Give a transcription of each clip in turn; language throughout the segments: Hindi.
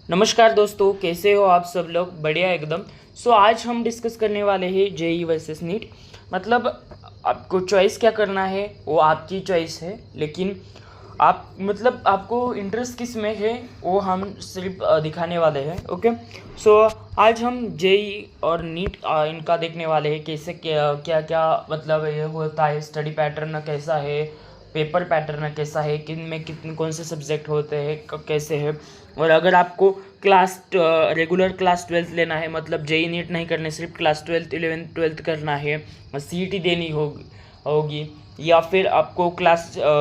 नमस्कार दोस्तों, कैसे हो आप सब लोग? बढ़िया एकदम। आज हम डिस्कस करने वाले हैं जेई वर्सेस नीट। मतलब आपको चॉइस क्या करना है वो आपकी चॉइस है, लेकिन आपको इंटरेस्ट किस में है वो हम सिर्फ दिखाने वाले हैं। ओके। आज हम जेई और नीट इनका देखने वाले हैं, कैसे क्या क्या क्या मतलब ये होता है, स्टडी पैटर्न कैसा है, पेपर पैटर्न कैसा है, किन में कितने कौन से सब्जेक्ट होते हैं, कैसे है। और अगर आपको रेगुलर क्लास 12 लेना है, मतलब जेई नीट नहीं करने, सिर्फ क्लास 12 11 12 करना है, सीईटी देनी होगी, या फिर आपको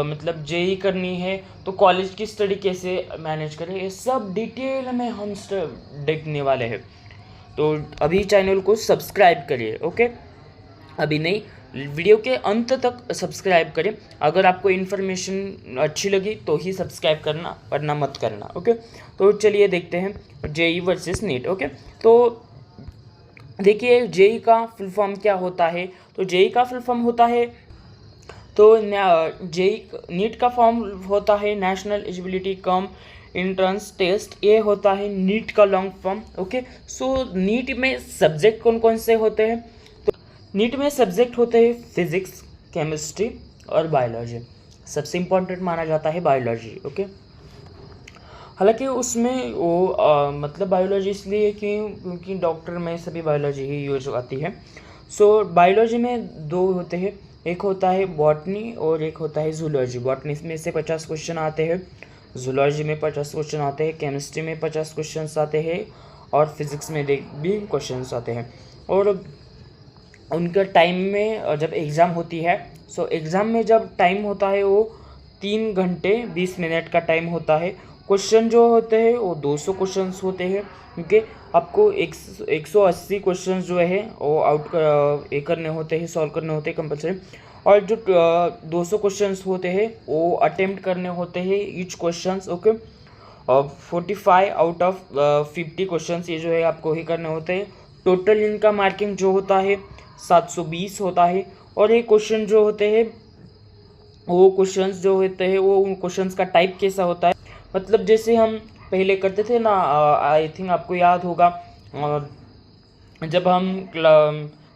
मतलब जेई करनी है, तो कॉलेज की स्टडी कैसे मैनेज करें, ये सब डिटेल में हम देखने वाले हैं। तो अभी चैनल को सब्सक्राइब करिए। ओके, अभी नहीं, वीडियो के अंत तक सब्सक्राइब करें। अगर आपको इन्फॉर्मेशन अच्छी लगी तो ही सब्सक्राइब करना, वरना मत करना। ओके, तो चलिए देखते हैं जेई वर्सेस नीट। ओके, तो देखिए जेई का फुल फॉर्म क्या होता है। तो जेई का फुल फॉर्म होता है, तो जेई नीट का फॉर्म होता है national eligibility cum entrance test, ये होता है नीट का लॉन्ग फॉर्म। ओके, नीट में सब्जेक्ट कौन कौन से होते हैं? नीट में सब्जेक्ट होते हैं फिजिक्स, केमिस्ट्री और बायोलॉजी। सबसे इम्पोर्टेंट माना जाता है बायोलॉजी। ओके, हालांकि उसमें वो मतलब बायोलॉजी इसलिए क्योंकि डॉक्टर में सभी बायोलॉजी ही यूज आती है। बायोलॉजी में दो होते हैं, एक होता है बॉटनी और एक होता है जूलॉजी। बॉटनी में से 50 क्वेश्चन आते हैं, जूलॉजी में 50 क्वेश्चन आते हैं, केमिस्ट्री में 50 क्वेश्चन आते हैं और फिजिक्स में भी क्वेश्चन आते हैं। और उनका टाइम में जब एग्ज़ाम होती है, एग्ज़ाम में जब टाइम होता है वो 3 घंटे 20 मिनट का टाइम होता है। क्वेश्चन जो होते हैं वो 200 क्वेश्चन होते हैं, क्योंकि आपको 180 क्वेश्चन जो है वो करने होते हैं, सॉल्व करने होते हैं कंपलसरी। और जो 200 क्वेश्चन होते हैं वो अटेम्प्ट करने होते हैं ईच क्वेश्चन। ओके, और 45 आउट ऑफ 50 क्वेश्चन ये जो है आपको ही करने होते हैं। टोटल इनका मार्किंग जो होता है 720 होता है। और ये क्वेश्चन जो होते हैं वो क्वेश्चंस का टाइप कैसा होता है, मतलब जैसे हम पहले करते थे ना, आई थिंक आपको याद होगा, जब हम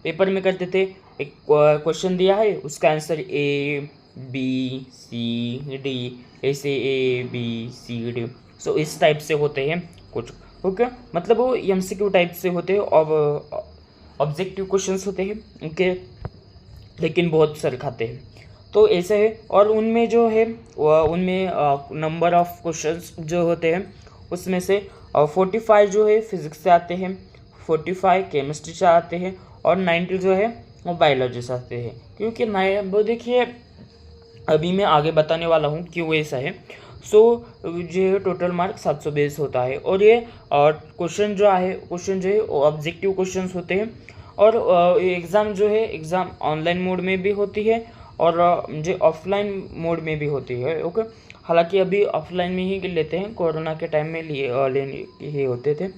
पेपर में करते थे, एक क्वेश्चन दिया है, उसका आंसर ABCD, ऐसे ABCD। इस टाइप से होते हैं कुछ। ओके, मतलब वो MCQ टाइप से होते हैं और ऑब्जेक्टिव क्वेश्चंस होते हैं। ओके, लेकिन बहुत सर खाते हैं, तो ऐसे है। और उनमें जो है उनमें नंबर ऑफ क्वेश्चंस जो होते हैं उसमें से 45 जो है फिजिक्स से आते हैं, 45 केमिस्ट्री से आते हैं और 90 जो है वो बायोलॉजी से आते हैं। क्योंकि वो देखिए अभी मैं आगे बताने वाला हूँ क्यों ऐसा है। जो टोटल मार्क 720 होता है। और ये क्वेश्चन जो है ऑब्जेक्टिव क्वेश्चंस होते हैं। और एग्ज़ाम जो है एग्ज़ाम ऑनलाइन मोड में भी होती है और जो ऑफलाइन मोड में भी होती है। ओके, हालांकि अभी ऑफलाइन में ही लेते हैं, कोरोना के टाइम में लेने ही होते थे।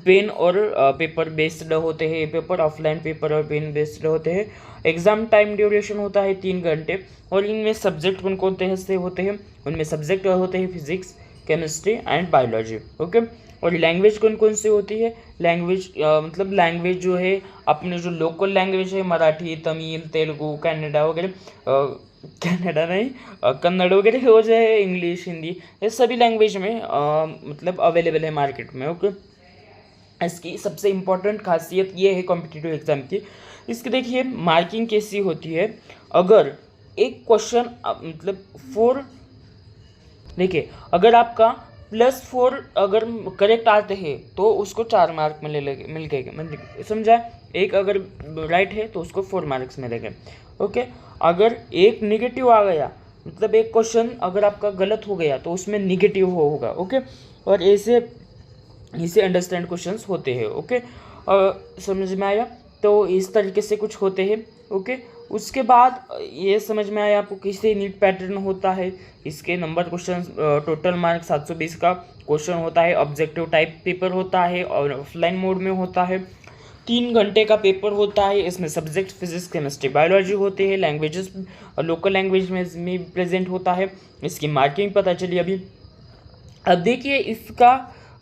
पेन और पेपर बेस्ड होते हैं, पेपर ऑफलाइन पेपर और पेन बेस्ड होते हैं। एग्ज़ाम टाइम ड्यूरेशन होता है 3 घंटे। और इनमें सब्जेक्ट कौन कौन से होते हैं? उनमें सब्जेक्ट होते हैं physics, chemistry and biology. Okay, और लैंग्वेज कौन कौन सी होती है? मतलब लैंग्वेज जो है अपने जो लोकल लैंग्वेज है, मराठी, तमिल, तेलुगु, कन्नड़ा वगैरह, कन्नड़ा नहीं, कन्नड़ वगैरह हो जाए, इंग्लिश, हिंदी, ये सभी लैंग्वेज में मतलब अवेलेबल है मार्केट में। ओके, इसकी सबसे इम्पॉर्टेंट खासियत ये है कॉम्पिटिटिव एग्जाम की, इसकी देखिए मार्किंग कैसी होती है। अगर एक क्वेश्चन मतलब 4, देखिए अगर आपका +4 अगर करेक्ट आते हैं तो उसको 4 मार्क में मिल गए, मतलब समझा? एक अगर राइट है तो उसको 4 मार्क्स मिलेंगे। ओके, अगर एक निगेटिव आ गया, मतलब एक क्वेश्चन अगर आपका गलत हो गया तो उसमें निगेटिव होगा। ओके, और इसे अंडरस्टैंड क्वेश्चंस होते हैं। ओके, समझ में आया? तो इस तरीके से कुछ होते हैं। ओके, उसके बाद ये समझ में आया आपको किससे नीट पैटर्न होता है। इसके नंबर क्वेश्चन टोटल मार्क 720 का क्वेश्चन होता है, ऑब्जेक्टिव टाइप पेपर होता है और ऑफलाइन मोड में होता है। 3 घंटे का पेपर होता है। इसमें सब्जेक्ट फिजिक्स, केमिस्ट्री, बायोलॉजी होते हैं। लैंग्वेजेस लोकल लैंग्वेज में प्रेजेंट होता है। इसकी मार्किंग पता चली अभी अब देखिए इसका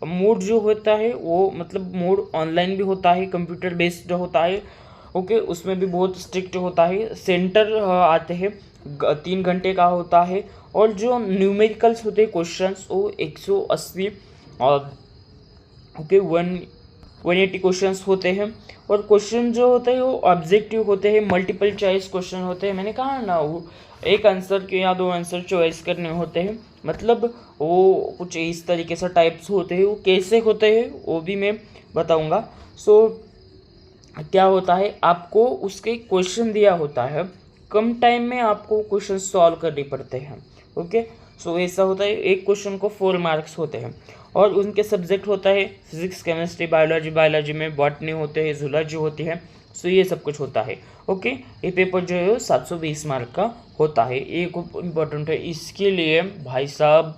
मोड जो होता है वो मतलब मोड ऑनलाइन भी होता है, कंप्यूटर बेस्ड होता है। ओके, उसमें भी बहुत स्ट्रिक्ट होता है। सेंटर आते हैं 3 घंटे का होता है। और जो न्यूमेरिकल्स होते हैं क्वेश्चंस वो 180 और ओके 180 क्वेश्चंस होते हैं। और क्वेश्चन जो होते हैं वो ऑब्जेक्टिव होते हैं, मल्टीपल चॉइस क्वेश्चन होते हैं। मैंने कहा ना वो एक आंसर के या 2 आंसर चॉइस करने होते हैं। मतलब वो कुछ इस तरीके से टाइप्स होते हैं। वो कैसे होते हैं वो भी मैं बताऊंगा। सो क्या होता है, आपको उसके क्वेश्चन दिया होता है, कम टाइम में आपको क्वेश्चन सॉल्व करने पड़ते हैं। ओके, सो ऐसा होता है। एक क्वेश्चन को 4 मार्क्स होते हैं और उनके सब्जेक्ट होता है फिजिक्स, केमिस्ट्री, बायोलॉजी, बायोलॉजी में बॉटनी होते हैं, जूलॉजी होती है। सो ये सब कुछ होता है। ओके, ये पेपर जो है 720 मार्क का होता है। ये खूब इम्पोर्टेंट है। इसके लिए भाई साहब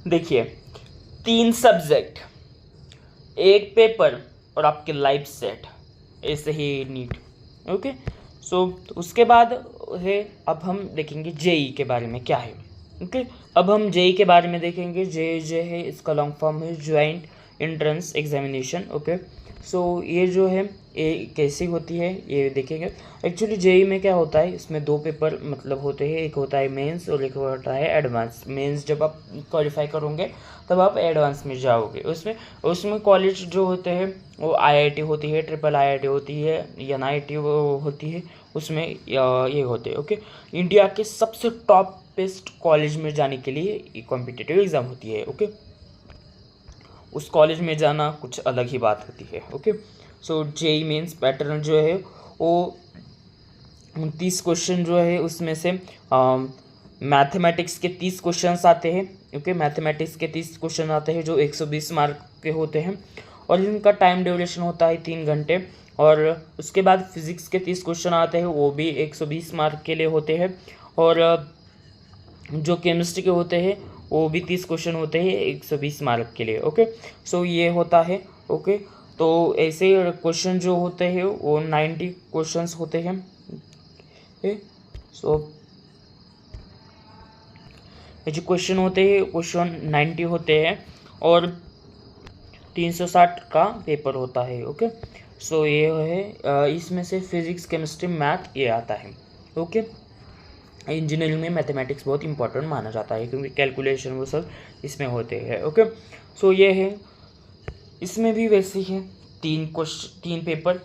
देखिए 3 सब्जेक्ट, एक पेपर और आपके लाइफ सेट, ऐसे ही नीट। ओके, सो उसके बाद है, अब हम देखेंगे जेई के बारे में क्या है। ओके, अब हम जेई के बारे में देखेंगे। जे है, इसका लॉन्ग फॉर्म है ज्वाइंट एंट्रेंस एग्जामिनेशन। ओके, सो ये जो है ये कैसी होती है ये देखेंगे। एक्चुअली जेई में क्या होता है, इसमें 2 पेपर मतलब होते हैं। एक होता है मेंस और एक होता है एडवांस। मेंस जब आप क्वालिफाई करोगे तब आप एडवांस में जाओगे। उसमें कॉलेज जो होते हैं वो आईआईटी होती है, ट्रिपल आईआईटी होती है, एनआईटी होती है। उसमें ये होते हैं। ओके, इंडिया के सबसे टॉप बेस्ट कॉलेज में जाने के लिए कॉम्पिटिटिव एग्ज़ाम होती है। ओके, उस कॉलेज में जाना कुछ अलग ही बात होती है। ओके, सो जेई मेंस पैटर्न जो है वो 29 क्वेश्चन जो है उसमें से मैथमेटिक्स के 30 क्वेश्चंस आते हैं। ओके, मैथमेटिक्स के 30 क्वेश्चन आते हैं जो 120 मार्क के होते हैं और इनका टाइम ड्यूरेशन होता है 3 घंटे। और उसके बाद फिजिक्स के 30 क्वेश्चन आते हैं, वो भी 120 मार्क के लिए होते हैं। और जो केमिस्ट्री के होते हैं वो भी 30 क्वेश्चन होते हैं 120 मार्क के लिए। ओके, सो ये होता है। ओके, तो ऐसे क्वेश्चन जो होते हैं वो 90 क्वेश्चंस होते हैं। सो ये जो क्वेश्चन होते हैं क्वेश्चन 90 होते हैं और 360 का पेपर होता है। ओके, सो ये है, इसमें से फिजिक्स, केमिस्ट्री, मैथ ये आता है। ओके, इंजीनियरिंग में मैथमेटिक्स बहुत इंपॉर्टेंट माना जाता है क्योंकि कैलकुलेशन वो सब इसमें होते हैं। ओके, सो ये है। इसमें भी वैसे ही है, 3 पेपर,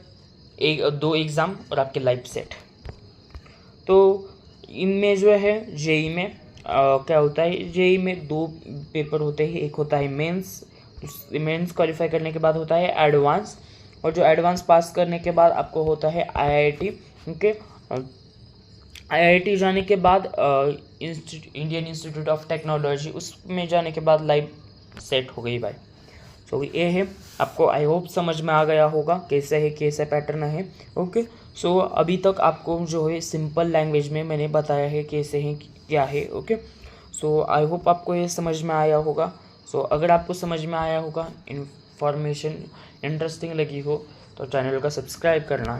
2 एग्ज़ाम और आपके लाइफ सेट। तो इनमें जो है जेई में क्या होता है, जेई में 2 पेपर होते हैं। एक होता है मेंस क्वालिफाई करने के बाद होता है एडवांस, और जो एडवांस पास करने के बाद आपको होता है आईआईटी। ओके, आईआईटी जाने के बाद इंडियन इंस्टीट्यूट ऑफ टेक्नोलॉजी, उसमें जाने के बाद लाइफ सेट हो गई भाई। सो ये है, आपको आई होप समझ में आ गया होगा कैसे है, कैसे पैटर्न है। ओके, सो अभी तक आपको जो है सिंपल लैंग्वेज में मैंने बताया है कैसे है क्या है। ओके, सो आई होप आपको ये समझ में आया होगा। सो अगर आपको समझ में आया होगा, इन्फॉर्मेशन इंटरेस्टिंग लगी हो तो चैनल का सब्सक्राइब करना।